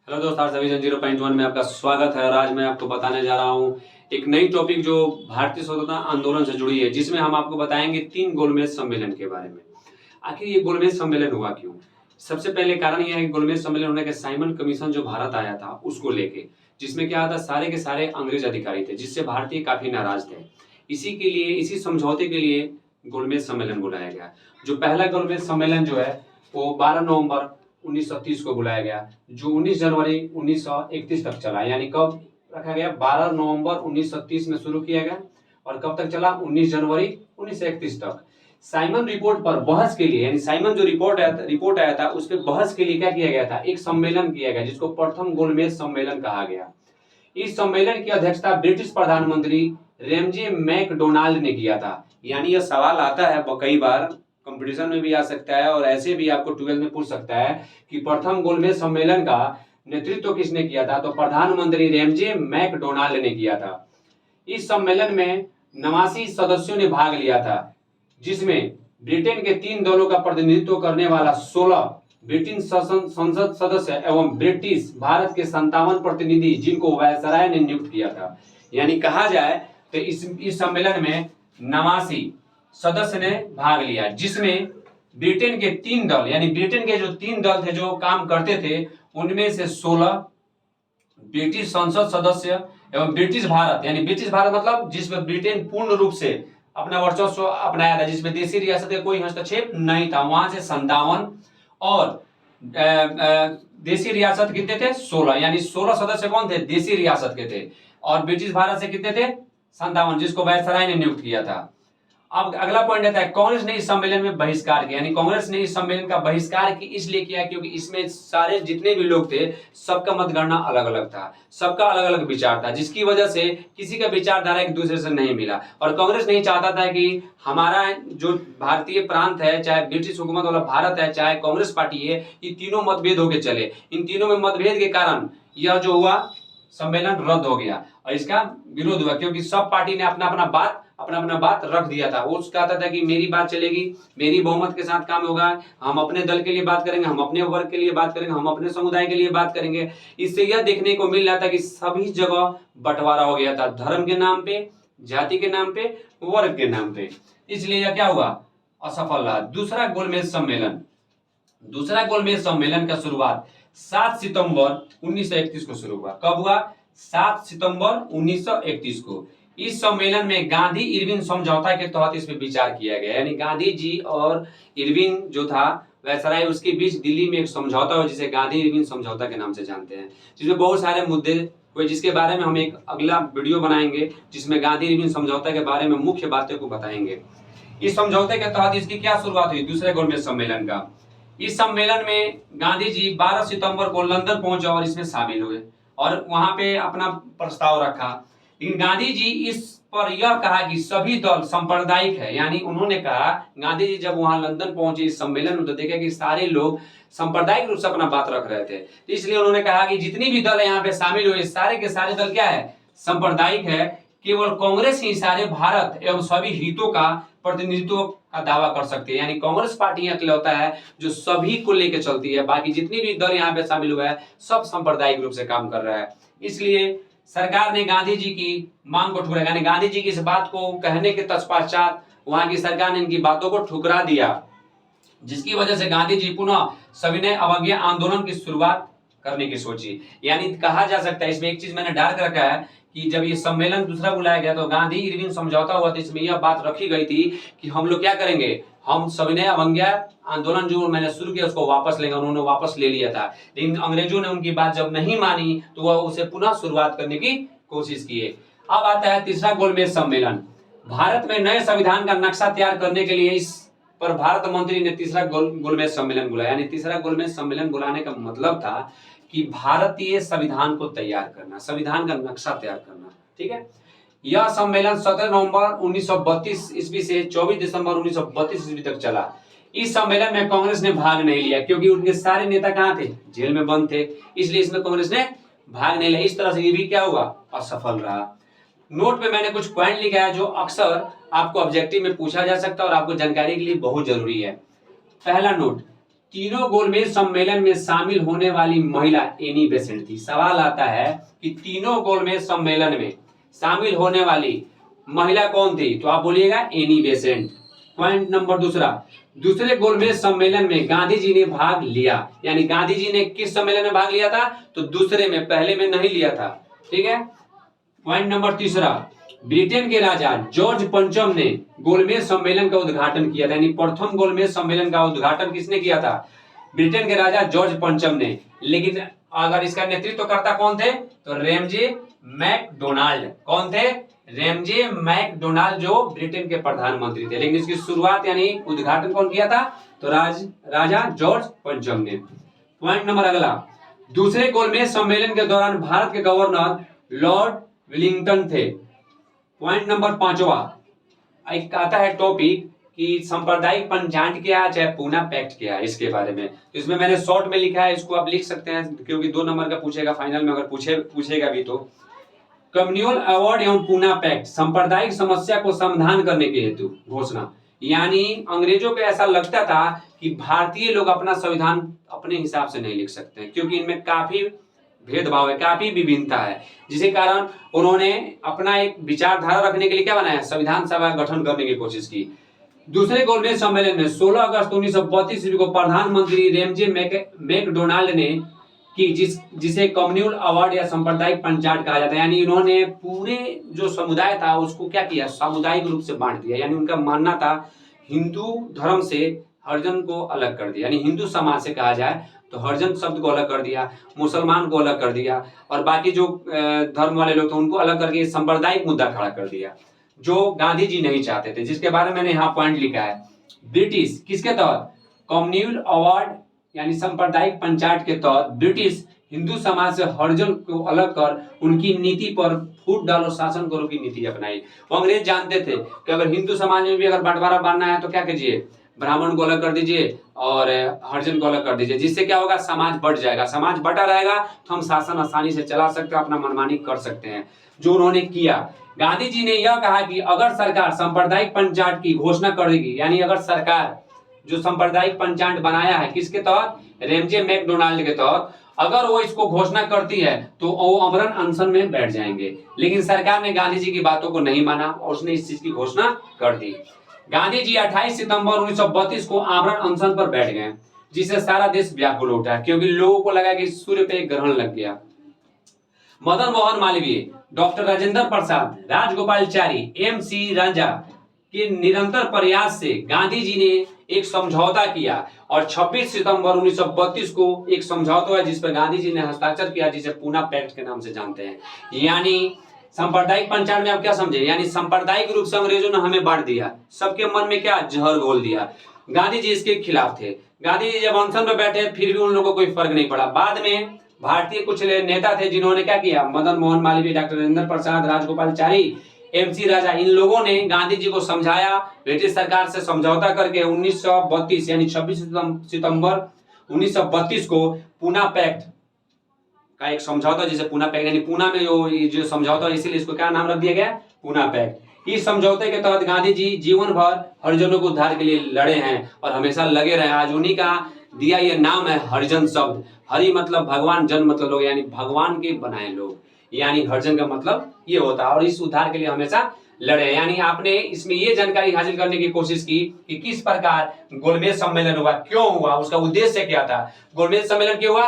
Hello दोस्तों, सभी जन 0.1 में आपका स्वागत है। और आज मैं आपको बताने जा रहा हूँ एक नई टॉपिक जो भारतीय स्वतंत्रता आंदोलन से जुड़ी है, जिसमें हम आपको बताएंगे 3 गोलमेज सम्मेलन के बारे में। आखिर ये गोलमेज सम्मेलन हुआ क्यों? सबसे पहले कारण यह है कि गोलमेज सम्मेलन होने के साइमन कमीशन जो भारत आया था उसको लेके, जिसमें क्या था, सारे के सारे अंग्रेज अधिकारी थे, जिससे भारतीय काफी नाराज थे। इसी के लिए, इसी समझौते के लिए गोलमेज सम्मेलन बुलाया गया। जो पहला गोलमेज सम्मेलन जो है वो 12 नवंबर 1930 को बुलाया गया, जो 19 जनवरी 1931 तक चला। यानी कब रखा गया? 12 नवंबर 1930 में शुरू किया गया और कब तक चला? 19 जनवरी 1931 तक। साइमन रिपोर्ट पर बहस के लिए, यानी साइमन जो रिपोर्ट आया था उस पर बहस के लिए क्या किया गया था? एक सम्मेलन किया गया, जिसको प्रथम गोलमेज सम्मेलन कहा गया। इस सम्मेलन की अध्यक्षता ब्रिटिश प्रधानमंत्री रेमजे मैकडोनाल्ड ने किया था। यानी यह सवाल आता है कई बार, कंपटीशन में भी आ सकता है और ऐसे भी आपको 12 में पूछ सकता है कि प्रथम गोलमेज सम्मेलन का नेतृत्व किसने किया था? तो प्रधानमंत्री रेमजे मैकडोनाल्ड ने किया था। इस सम्मेलन में 89 सदस्यों ने भाग लिया था, जिसमें ब्रिटेन के 3 दलों का प्रतिनिधित्व करने वाला 16 ब्रिटेन संसद सदस्य एवं ब्रिटिश भारत के 57 प्रतिनिधि, जिनको वायसराय ने नियुक्त किया था। यानी कहा जाए तो इस सम्मेलन में 89 सदस्य ने भाग लिया, जिसमें ब्रिटेन के 3 दल, यानी ब्रिटेन के जो 3 दल थे जो काम करते थे, उनमें से 16 ब्रिटिश संसद सदस्य एवं ब्रिटिश भारत, यानी ब्रिटिश भारत मतलब जिसमें ब्रिटेन पूर्ण रूप से अपना वर्चस्व अपनाया था, जिसमें देशी रियासत का कोई हस्तक्षेप नहीं था, वहां से 57 और देशी रियासत कितने थे? 16। यानी 16 सदस्य कौन थे? देशी रियासत के थे। और ब्रिटिश भारत से कितने थे? 57, जिसको वायसराय ने नियुक्त किया था। अब अगला पॉइंट आता है, कांग्रेस ने इस सम्मेलन में बहिष्कार किया। यानी कांग्रेस ने इस सम्मेलन का बहिष्कार इसलिए किया क्योंकि इसमें सारे जितने भी लोग थे, सबका मतगणना अलग अलग था, सबका अलग अलग विचार था, जिसकी वजह से किसी का विचारधारा एक दूसरे से नहीं मिला। और कांग्रेस नहीं चाहता था कि हमारा जो भारतीय प्रांत है, चाहे ब्रिटिश हुकूमत वाला भारत है, चाहे कांग्रेस पार्टी है, ये तीनों मतभेद होकर चले। इन तीनों में मतभेद के कारण यह जो हुआ सम्मेलन रद्द हो गया और इसका विरोध हुआ, क्योंकि सब पार्टी ने अपना अपना बात रख दिया था। वो कहता था कि मेरी बात चलेगी, मेरी बहुमत के साथ काम होगा, हम अपने दल के लिए बात करेंगे, हम अपने वर्ग के लिए बात करेंगे, हम अपने समुदाय के लिए बात करेंगे। इससे यह देखने को मिल रहा था कि सभी जगह बंटवारा हो गया था, धर्म के नाम पे, जाति के नाम पे, वर्ग के नाम पे। इसलिए यह क्या हुआ? असफल रहा। दूसरा गोलमेज सम्मेलन का शुरुआत 7 सितंबर 1931 को शुरू हुआ। कब हुआ? 7 सितंबर 1931 को। इस सम्मेलन में गांधी इरविन समझौता के तहत इस पे विचार किया गया। यानी गांधी जी और इरविन जो था वायसराय, उसके बीच दिल्ली में एक समझौता हुआ, जिसे गांधी इरविन समझौता के नाम से जानते हैं, जिसमें बहुत सारे मुद्दे हुए, जिसके बारे में हम एक अगला वीडियो बनाएंगे, जिसमें गांधी इरविन समझौता के बारे में मुख्य बातें को बताएंगे। इस समझौते के तहत इसकी क्या शुरुआत हुई? दूसरे गोलमेज सम्मेलन का। इस सम्मेलन में गांधी जी 12 सितंबर को लंदन पहुंचे और इसमें शामिल हुए और वहां पे अपना प्रस्ताव रखा। लेकिन गांधी जी इस पर यह कहा कि सभी दल सांप्रदायिक है। यानी उन्होंने कहा, गांधी जी जब वहां लंदन पहुंचे इस सम्मेलन में, तो देखा कि सारे लोग सांप्रदायिक रूप से अपना बात रख रहे थे। इसलिए उन्होंने कहा कि जितनी भी दल यहाँ पे शामिल हुए, सारे के सारे दल क्या है? सांप्रदायिक है। केवल कांग्रेस ही सारे भारत एवं सभी हितों का प्रतिनिधित्व का दावा कर सकती है। यानी कांग्रेस पार्टी अकेलौता है जो सभी को लेकर चलती है, बाकी जितनी भी दल यहाँ पे शामिल हुआ है सब सांप्रदायिक रूप से काम कर रहा है। इसलिए सरकार ने गांधी जी की मांग को ठुकरा, यानी गांधी जी की इस बात को कहने के तत्पश्चात वहां की सरकार ने इनकी बातों को ठुकरा दिया, जिसकी वजह से गांधी जी पुनः सविनय अवज्ञा आंदोलन की शुरुआत करने की सोची। यानी कहा जा सकता है, इसमें एक चीज मैंने डाल रखा है कि जब ये सम्मेलन दूसरा बुलाया गया तो गांधी इरविन समझौता हुआ था, इसमें यह बात रखी गई थी कि हम लोग क्या करेंगे, हम सविनय अवज्ञा आंदोलन जो मैंने शुरू किया उसको वापस लेंगे। उन्होंने वापस ले लिया था, लेकिन अंग्रेजों ने उनकी बात जब नहीं मानी तो वह उसे पुनः शुरुआत करने की कोशिश किए। अब आता है तीसरा गोलमेज सम्मेलन। भारत में नए संविधान का नक्शा तैयार करने के लिए इस पर भारत मंत्री ने तीसरा गोलमेज सम्मेलन बुलाया। यानी तीसरा गोलमेज सम्मेलन बुलाने का मतलब था कि भारतीय संविधान को तैयार करना, संविधान का नक्शा तैयार करना। ठीक है। यह सम्मेलन 17 नवंबर 1932 ईस्वी से 24 दिसंबर 1932 ईस्वी तक चला। इस सम्मेलन में कांग्रेस ने भाग नहीं लिया, क्योंकि उनके सारे नेता कहां थे? जेल में बंद थे। इसलिए इसमें कांग्रेस ने भाग नहीं लिया। इस तरह से ये भी क्या हुआ? असफल रहा। नोट पे मैंने कुछ पॉइंट लिखा है जो अक्सर आपको ऑब्जेक्टिव में पूछा जा सकता है और आपको जानकारी के लिए बहुत जरूरी है। पहला नोट, तीनों गोलमेज सम्मेलन में शामिल होने वाली महिला एनी बेसेंट थी। सवाल आता है कि तीनों गोलमेज सम्मेलन में शामिल होने वाली महिला कौन थी, तो आप बोलिएगा एनी बेसेंट। पॉइंट नंबर दूसरा, दूसरे गोलमेज सम्मेलन में गांधी जी ने भाग लिया, यानी गांधी जी ने किस सम्मेलन में भाग लिया था, तो दूसरे में, पहले में नहीं लिया था। ठीक है। पॉइंट नंबर तीसरा, ब्रिटेन के राजा जॉर्ज पंचम ने गोलमेज सम्मेलन का उद्घाटन किया था, यानी प्रथम गोलमेज सम्मेलन का उद्घाटन किसने किया था, ब्रिटेन के राजा जॉर्ज पंचम ने। लेकिन अगर इसका नेतृत्व करता कौन थे, तो रेमजे मैकडोनाल्ड। कौन थे, रेमजे मैकडोनाल्ड, जो ब्रिटेन के प्रधानमंत्री थे। लेकिन इसकी शुरुआत यानी उद्घाटन कौन किया था, तो राजा जॉर्ज पंचम ने। पॉइंट नंबर अगला, दूसरे गोलमेज सम्मेलन के दौरान भारत के गवर्नर लॉर्ड विलिंगटन थे। पॉइंट नंबर पांचवा, एक आता है टॉपिक कि सांप्रदायिक पंचांग क्या है, चाहे पूना पैक्ट क्या है, इसके बारे में। तो इसमें मैंने शॉर्ट में लिखा है, इसको आप लिख सकते हैं क्योंकि 2 नंबर का पूछेगा फाइनल में, अगर पूछेगा भी तो। कम्युनल अवार्ड एवं पूना पैक्ट, सांप्रदायिक समस्या को समाधान करने के हेतु घोषणा। यानी अंग्रेजों को ऐसा लगता था कि भारतीय लोग अपना संविधान अपने हिसाब से नहीं लिख सकते हैं, क्योंकि इनमें काफी भेदभाव है, काफी विभिन्नता है, जिसके कारण उन्होंने अपना एक विचारधारा रखने के लिए क्या बनाया, संविधान सभा गठन करने की कोशिश की। दूसरे गोलमेज सम्मेलन में 16 अगस्त 1932 ईस्वी को प्रधानमंत्री रेमजे मैकडोनाल्ड ने की, जिसे कम्युनल अवार्ड या सांप्रदायिक पंचायत कहा जाता है। यानी इन्होंने पूरे जो समुदाय था उसको क्या किया, सामुदायिक रूप से बांट दिया। यानी उनका मानना था हिंदू धर्म से हरिजन को अलग कर दिया, यानी हिंदू समाज से कहा जाए तो हरिजन शब्द को अलग कर दिया, मुसलमान को अलग कर दिया, और बाकी जो धर्म वाले लोग थे उनको अलग करके सांप्रदायिक मुद्दा खड़ा कर दिया, जो गांधी जी नहीं चाहते थे, जिसके बारे में मैंने यहाँ पॉइंट लिखा है। ब्रिटिश किसके तहत, कम्युनल अवार्ड यानी सांप्रदायिक पंचायत के तहत ब्रिटिश हिंदू समाज से हरिजन को अलग कर उनकी नीति पर फूट डालो शासन करो की नीति अपनाई। वो अंग्रेज जानते थे कि अगर हिंदू समाज में भी अगर बंटवारा बांधना है तो क्या कीजिए, ब्राह्मण को अलग कर दीजिए और हरिजन को अलग कर दीजिए, जिससे क्या होगा, समाज बढ़ जाएगा। समाज बटा रहेगा तो हम शासन आसानी से चला सकते हैं, अपना मनमानी कर सकते हैं, जो उन्होंने किया। गांधी जी ने यह कहा कि अगर सरकार सांप्रदायिक पंचायत की घोषणा करेगी, यानी अगर सरकार जो सांप्रदायिक पंचायत बनाया है किसके तहत, रेमजे मैकडोनाल्ड के तहत, अगर वो इसको घोषणा करती है तो वो अमरण अनशन में बैठ जाएंगे। लेकिन सरकार ने गांधी जी की बातों को नहीं माना और उसने इस चीज की घोषणा कर दी। गांधी जी 28 सितंबर 1932 को आमरण अनशन पर बैठ गए, जिससे सारा देश व्याकुल उठा, क्योंकि लोगों को लगा कि सूर्य पे एक ग्रहण लग गया। Madan Mohan Malviya, doctor Rajendra Prasad, Rajagopalachari, MC. राजा के निरंतर प्रयास से गांधी जी ने एक समझौता किया और 26 सितंबर 1932 को एक समझौता है जिस पर गांधी जी ने हस्ताक्षर किया, जिसे पूना पैक्ट के नाम से जानते हैं। यानी सांप्रदायिक पंचायत में आप क्या समझे, यानी सांप्रदायिक रूप से अंग्रेजों ने हमें बांट दिया, सबके मन में क्या, जहर घोल दिया। गांधी जी इसके खिलाफ थे। गांधी जी जब अनशन में बैठे फिर भी उन लोगों को कोई फर्क नहीं पड़ा। बाद में भारतीय कुछ नेता थे जिन्होंने क्या किया, मदन मोहन मालवीय, डॉक्टर राजेंद्र प्रसाद, राजगोपालचारी, एम.सी. राजा, इन लोगों ने गांधी जी को समझाया, ब्रिटिश सरकार से समझौता करके 1932 यानी 26 सितंबर 1932 को पूना पैक्ट का एक समझौता, जिसे पूना पैक्ट यानी पूना में जो समझौता, इसीलिए इसको क्या नाम रख दिया गया, पूना पैक्ट। इस समझौते के तहत गांधी जी जीवन भर हरिजनों को उद्धार के लिए लड़े हैं और हमेशा लगे रहे। आज उन्हीं का दिया यह नाम है हरिजन शब्द। हरि मतलब भगवान, जन मतलब लोग, यानी भगवान के बनाए लोग, यानी हरिजन का मतलब ये होता है। और इस उद्धार के लिए हमेशा लड़े। यानी आपने इसमें ये जानकारी हासिल करने की कोशिश की कि किस प्रकार गोलमेज सम्मेलन हुआ, क्यों हुआ, उसका उद्देश्य क्या था। गोलमेज सम्मेलन क्यों हुआ,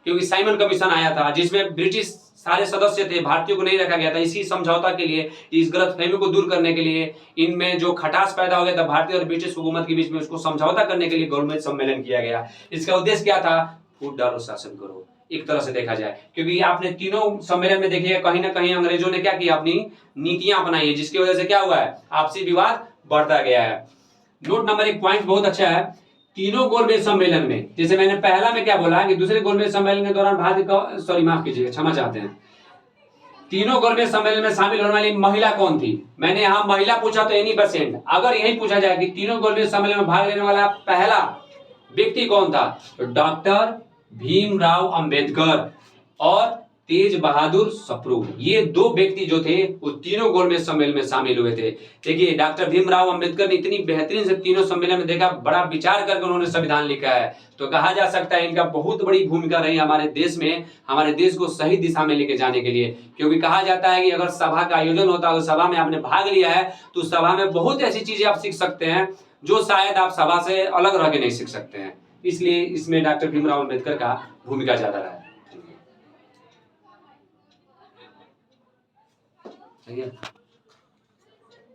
क्योंकि साइमन कमीशन आया था जिसमें ब्रिटिश सारे सदस्य थे, भारतीयों को नहीं रखा गया था। इसी समझौता के लिए, इस गलतफहमी को दूर करने के लिए, इनमें जो खटास पैदा हो गया था भारतीय और ब्रिटिश हुकूमत के बीच में, उसको समझौता करने के लिए गोलमेज सम्मेलन किया गया। इसका उद्देश्य क्या था, फूट डालो शासन करो, एक तरह से देखा जाए। क्योंकि आपने तीनों सम्मेलन में देखिए कहीं ना कहीं अंग्रेजों ने क्या किया, अपनी नीतियां अपनाई है, जिसकी वजह से क्या हुआ है, आपसी विवाद बढ़ता गया है। नोट नंबर 1 पॉइंट बहुत अच्छा है। तीनों गोलमेज सम्मेलन में, जैसे मैंने पहला में क्या बोला कि दूसरे गोलमेज सम्मेलन के दौरान भारत का, सॉरी माफ कीजिएगा, क्षमा चाहते हैं, तीनों गोलमेज सम्मेलन में शामिल होने वाली महिला कौन थी। मैंने यहाँ महिला पूछा तो एनी बेसेंट। अगर यही पूछा जाए कि तीनों गोलमेज सम्मेलन में भाग लेने वाला पहला व्यक्ति कौन था, तो डॉक्टर भीमराव अंबेडकर। और तेज बहादुर सप्रू, ये 2 व्यक्ति जो थे वो तीनों गोलमेज सम्मेलन में शामिल हुए थे। देखिए डॉक्टर भीमराव अंबेडकर ने इतनी बेहतरीन से तीनों सम्मेलन में देखा, बड़ा विचार करके उन्होंने संविधान लिखा है। तो कहा जा सकता है इनका बहुत बड़ी भूमिका रही हमारे देश में, हमारे देश को सही दिशा में लेके जाने के लिए। क्योंकि कहा जाता है कि अगर सभा का आयोजन होता है, सभा में आपने भाग लिया है तो सभा में बहुत ऐसी चीजें आप सीख सकते हैं जो शायद आप सभा से अलग रह के नहीं सीख सकते हैं। इसलिए इसमें डॉक्टर भीमराव अंबेडकर का भूमिका ज्यादा रहा है।